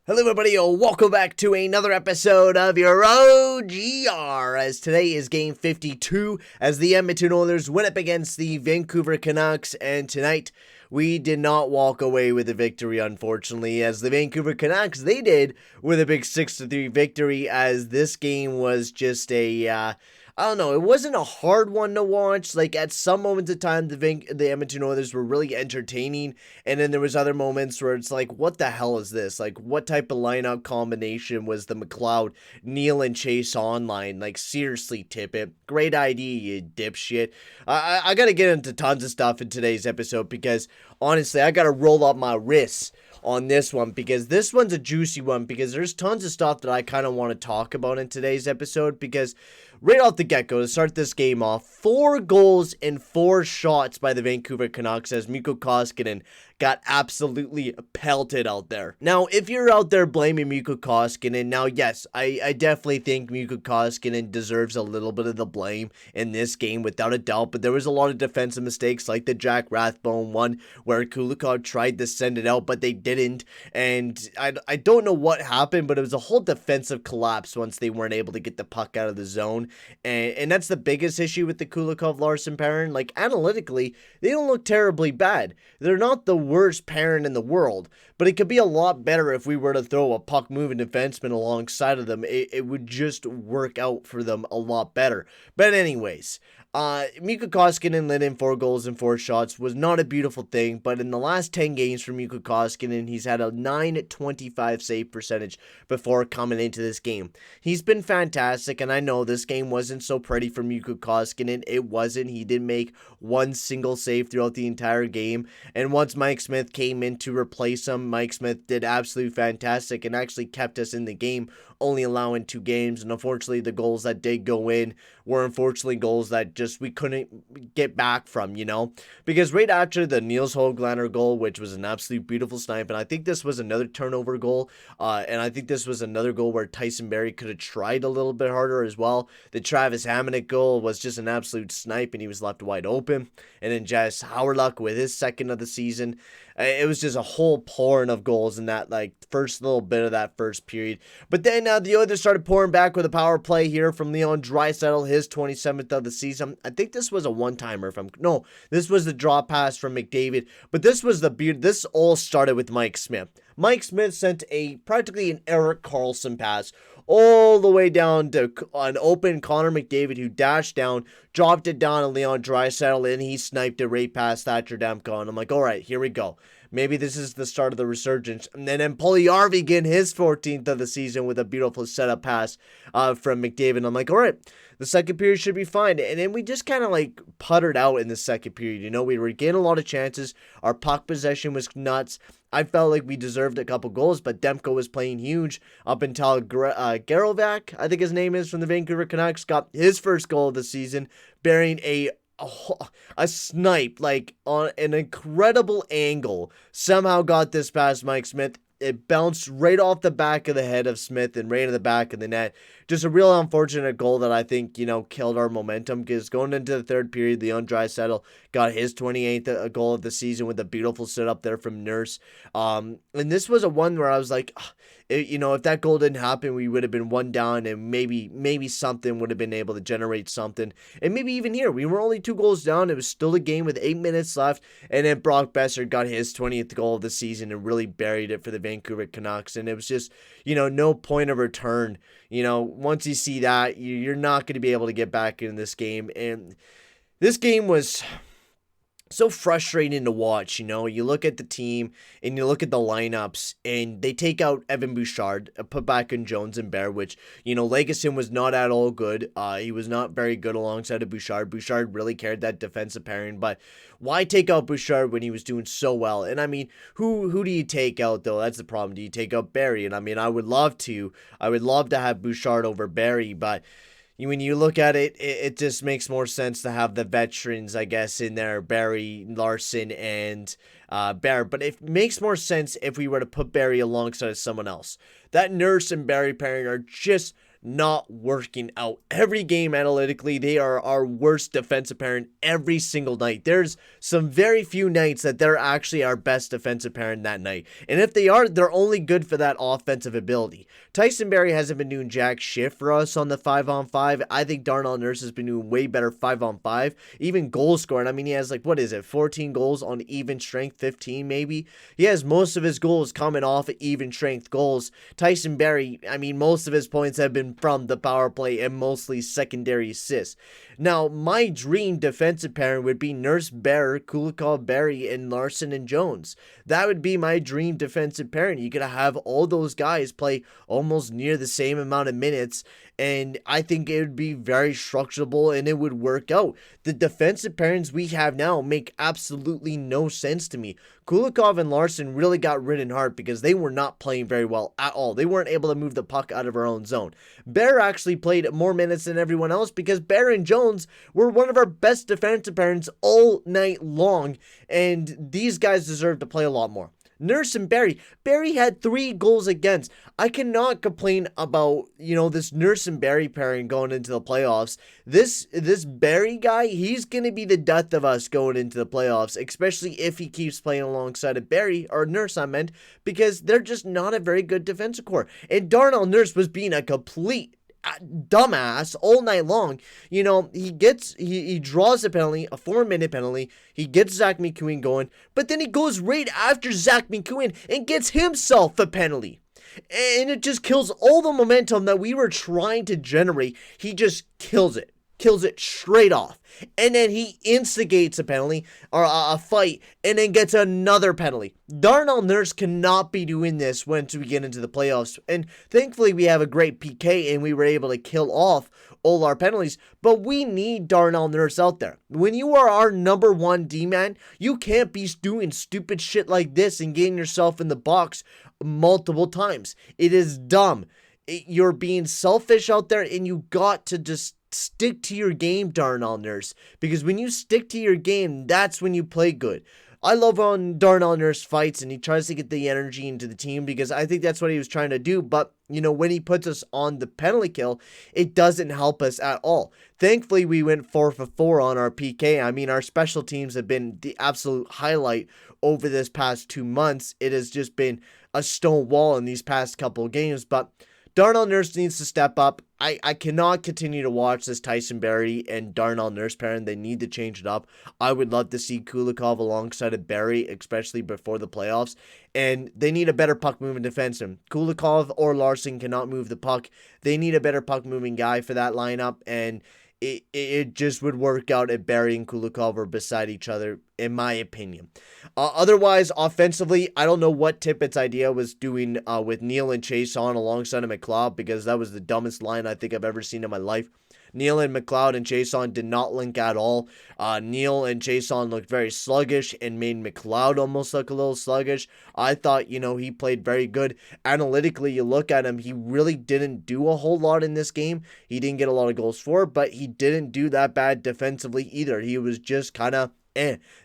Hello everybody, welcome back to another episode of your OGR, as today is game 52 as the Edmonton Oilers went up against the Vancouver Canucks, and tonight we did not walk away with a victory, unfortunately, as the Vancouver Canucks, they did with a big 6-3 victory, as this game was just I don't know, it wasn't a hard one to watch. Like, at some moments of time, the Edmonton Oilers were really entertaining, and then there was other moments where it's like, what the hell is this? Like, what type of lineup combination was the McLeod, Neal, and Chase online? Like, seriously, Tippett. Great idea, you dipshit. I gotta get into tons of stuff in today's episode because, honestly, I gotta roll up my wrists on this one because this one's a juicy one because there's tons of stuff that I kind of want to talk about in today's episode because right off the get-go, to start this game off, 4 goals and 4 shots by the Vancouver Canucks as Mikko Koskinen got absolutely pelted out there. Now, if you're out there blaming Mikko Koskinen, now yes, I definitely think Mikko Koskinen deserves a little bit of the blame in this game without a doubt, but there was a lot of defensive mistakes like the Jack Rathbone one where Kulikov tried to send it out, but they didn't, and I don't know what happened, but it was a whole defensive collapse once they weren't able to get the puck out of the zone, and that's the biggest issue with the Kulikov-Larson pairing. Like, analytically, they don't look terribly bad. They're not the worst pairing in the world, but it could be a lot better if we were to throw a puck-moving defenseman alongside of them. It would just work out for them a lot better. But anyways, Mikko Koskinen let in 4 goals and 4 shots was not a beautiful thing, but in the last 10 games for Mikko Koskinen, he's had a .925 save percentage before coming into this game. He's been fantastic, and I know this game wasn't so pretty for Mikko Koskinen. It wasn't. He didn't make one single save throughout the entire game, and once Mike Smith came in to replace him, Mike Smith did absolutely fantastic and actually kept us in the game, only allowing 2 games, and unfortunately the goals that did go in were unfortunately goals that just we couldn't get back from, you know, because right after the Niels Höglander goal, which was an absolute beautiful snipe, and I think this was another turnover goal, and I think this was another goal where Tyson Barrie could have tried a little bit harder as well. The Travis Hamonic goal was just an absolute snipe, and he was left wide open, and then just Howard Luck with his second of the season. It was just a whole pouring of goals in that, like, first little bit of that first period. But then the Oilers started pouring back with a power play here from Leon Draisaitl, his 27th of the season. I think this was a one-timer no, this was the draw pass from McDavid. But this was this all started with Mike Smith. Mike Smith sent practically an Erik Karlsson pass all the way down to an open Connor McDavid, who dashed down, dropped it down to Leon Draisaitl, and he sniped it right past Thatcher Demko. And I'm like, all right, here we go. Maybe this is the start of the resurgence. And then Puljujärvi getting his 14th of the season with a beautiful setup pass from McDavid. I'm like, all right, the second period should be fine. And then we just kind of like puttered out in the second period. You know, we were getting a lot of chances. Our puck possession was nuts. I felt like we deserved a couple goals, but Demko was playing huge up until Garovac, I think his name is, from the Vancouver Canucks, got his first goal of the season, bearing a snipe, like, on an incredible angle. Somehow got this past Mike Smith. It bounced right off the back of the head of Smith and right in the back of the net. Just a real unfortunate goal that I think, you know, killed our momentum, because going into the third period, Leon Draisaitl got his 28th goal of the season with a beautiful setup there from Nurse. And this was a one where I was like, you know, if that goal didn't happen, we would have been one down, and maybe something would have been able to generate something. And maybe even here, we were only 2 goals down. It was still a game with 8 minutes left, and then Brock Besser got his 20th goal of the season and really buried it for the Vancouver Canucks. And it was just, you know, no point of return. You know, once you see that, you're not going to be able to get back in this game. And this game was so frustrating to watch. You know, you look at the team and you look at the lineups, and they take out Evan Bouchard, put back in Jones and Bear, which, you know, Lagesson was not at all good. He was not very good alongside of Bouchard. Bouchard really carried that defensive pairing, but why take out Bouchard when he was doing so well? And I mean, who do you take out, though? That's the problem. Do you take out Barrie? And I mean, I would love to have Bouchard over Barrie, but when you look at it, it just makes more sense to have the veterans, I guess, in there, Barrie, Larson, and Bear. But it makes more sense if we were to put Barrie alongside someone else. That Nurse and Barrie pairing are just not working out. Every game analytically, they are our worst defensive pairing every single night. There's some very few nights that they're actually our best defensive pairing that night. And if they are, they're only good for that offensive ability. Tyson Barrie hasn't been doing jack shit for us on the 5-on-5. I think Darnell Nurse has been doing way better 5-on-5. Even goal scoring. I mean, he has 14 goals on even strength, 15 maybe. He has most of his goals coming off even strength goals. Tyson Barrie, I mean, most of his points have been from the power play and mostly secondary assists. Now, my dream defensive pairing would be Nurse, Bear, Kulikov, Barrie, and Larson and Jones. That would be my dream defensive pairing. You could have all those guys play almost near the same amount of minutes, and I think it would be very structurable and it would work out. The defensive pairings we have now make absolutely no sense to me. Kulikov and Larson really got ridden hard because they were not playing very well at all. They weren't able to move the puck out of our own zone. Bear actually played more minutes than everyone else because Bear and Jones were one of our best defensive pairings all night long, and these guys deserve to play a lot more. Nurse and Barrie. Barrie had 3 goals against. I cannot complain about, this Nurse and Barrie pairing going into the playoffs. This Barrie guy, he's going to be the death of us going into the playoffs, especially if he keeps playing alongside of Barrie, or Nurse I meant, because they're just not a very good defensive core. And Darnell Nurse was being a complete dumbass all night long. He draws a penalty, a 4-minute penalty. He gets Zach McEwen going, but then he goes right after Zach McEwen and gets himself a penalty. And it just kills all the momentum that we were trying to generate. He just kills it straight off. And then he instigates a penalty or a fight and then gets another penalty. Darnell Nurse cannot be doing this once we get into the playoffs. And thankfully we have a great PK and we were able to kill off all our penalties. But we need Darnell Nurse out there. When you are our number 1 D-man, you can't be doing stupid shit like this and getting yourself in the box multiple times. It is dumb. You're being selfish out there, and you got to just stick to your game, Darnell Nurse, because when you stick to your game, that's when you play good. I love when Darnell Nurse fights and he tries to get the energy into the team, because I think that's what he was trying to do, but when he puts us on the penalty kill, it doesn't help us at all. Thankfully, we went 4 for 4 on our PK. I mean, our special teams have been the absolute highlight over this past 2 months. It has just been a stone wall in these past couple of games, but Darnell Nurse needs to step up. I cannot continue to watch this Tyson Barrie and Darnell Nurse pairing. They need to change it up. I would love to see Kulikov alongside of Barrie, especially before the playoffs. And they need a better puck moving defenseman. Kulikov or Larson cannot move the puck. They need a better puck moving guy for that lineup. And it just would work out if Barrie and Kulikov were beside each other, in my opinion. Otherwise, offensively, I don't know what Tippett's idea was doing with Neal and Chiasson alongside of McLeod, because that was the dumbest line I think I've ever seen in my life. Neal and McLeod and Chiasson did not link at all. Neal and Chiasson looked very sluggish and made McLeod almost look a little sluggish. I thought, he played very good. Analytically, you look at him, he really didn't do a whole lot in this game. He didn't get a lot of goals for, but he didn't do that bad defensively either. He was just kind of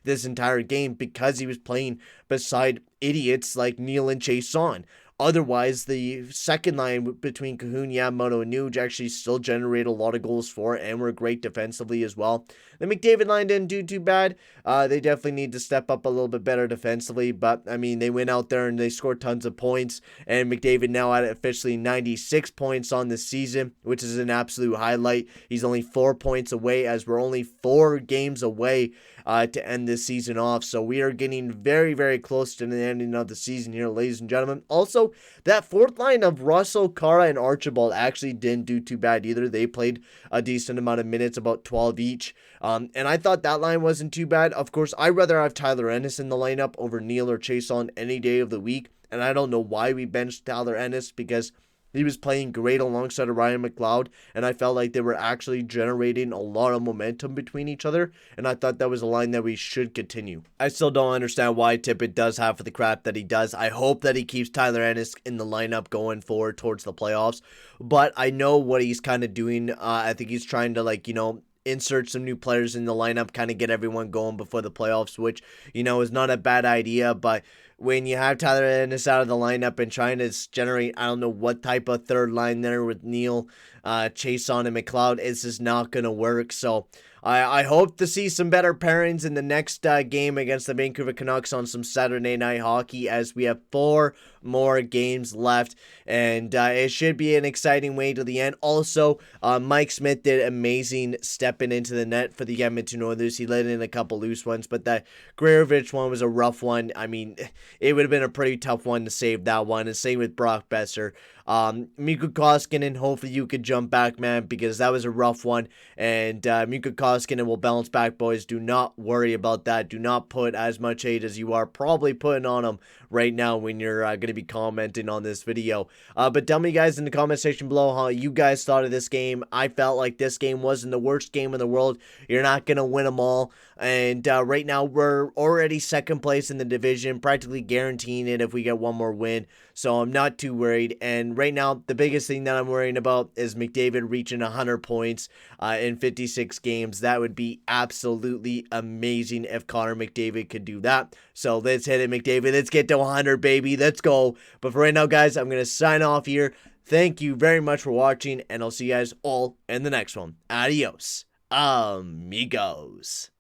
this entire game because he was playing beside idiots like Neal and Chiasson. Otherwise, the second line between Kahun, Yamamoto, and Nuge actually still generated a lot of goals for and were great defensively as well. The McDavid line didn't do too bad. They definitely need to step up a little bit better defensively, but, I mean, they went out there and they scored tons of points, and McDavid now at officially 96 points on the season, which is an absolute highlight. He's only 4 points away, as we're only 4 games away to end this season off. So we are getting very, very close to the ending of the season here, ladies and gentlemen. Also, that fourth line of Russell, Kara, and Archibald actually didn't do too bad either. They played a decent amount of minutes, about 12 each. And I thought that line wasn't too bad. Of course, I'd rather have Tyler Ennis in the lineup over Neal or Chiasson any day of the week. And I don't know why we benched Tyler Ennis, because he was playing great alongside of Ryan McLeod, and I felt like they were actually generating a lot of momentum between each other, and I thought that was a line that we should continue. I still don't understand why Tippett does half of the crap that he does. I hope that he keeps Tyler Ennis in the lineup going forward towards the playoffs, but I know what he's kind of doing. I think he's trying to, insert some new players in the lineup, kind of get everyone going before the playoffs, which, is not a bad idea, but when you have Tyler Ennis out of the lineup and trying to generate, I don't know what type of third line there with Neal, Chason, and McLeod, it's just not going to work. So I hope to see some better pairings in the next game against the Vancouver Canucks on some Saturday night hockey, as we have 4 more games left, and it should be an exciting way to the end. Also, Mike Smith did amazing stepping into the net for the Edmonton Oilers. He let in a couple loose ones, but that Greerovich one was a rough one. I mean, it would have been a pretty tough one to save that one, and same with Brock Besser. Mikko Koskinen, hopefully you could jump back, man, because that was a rough one, and Mikko Koskinen will bounce back, boys. Do not worry about that. Do not put as much hate as you are probably putting on him right now when you're going to be commenting on this video. But tell me, guys, in the comment section below how you guys thought of this game. I felt like this game wasn't the worst game in the world. You're not going to win them all, and right now we're already second place in the division, practically guaranteeing it if we get one more win, so I'm not too worried. And right now, the biggest thing that I'm worrying about is McDavid reaching 100 points in 56 games. That would be absolutely amazing if Connor McDavid could do that. So let's hit it, McDavid. Let's get to 100, baby. Let's go. But for right now, guys, I'm going to sign off here. Thank you very much for watching, and I'll see you guys all in the next one. Adios, amigos.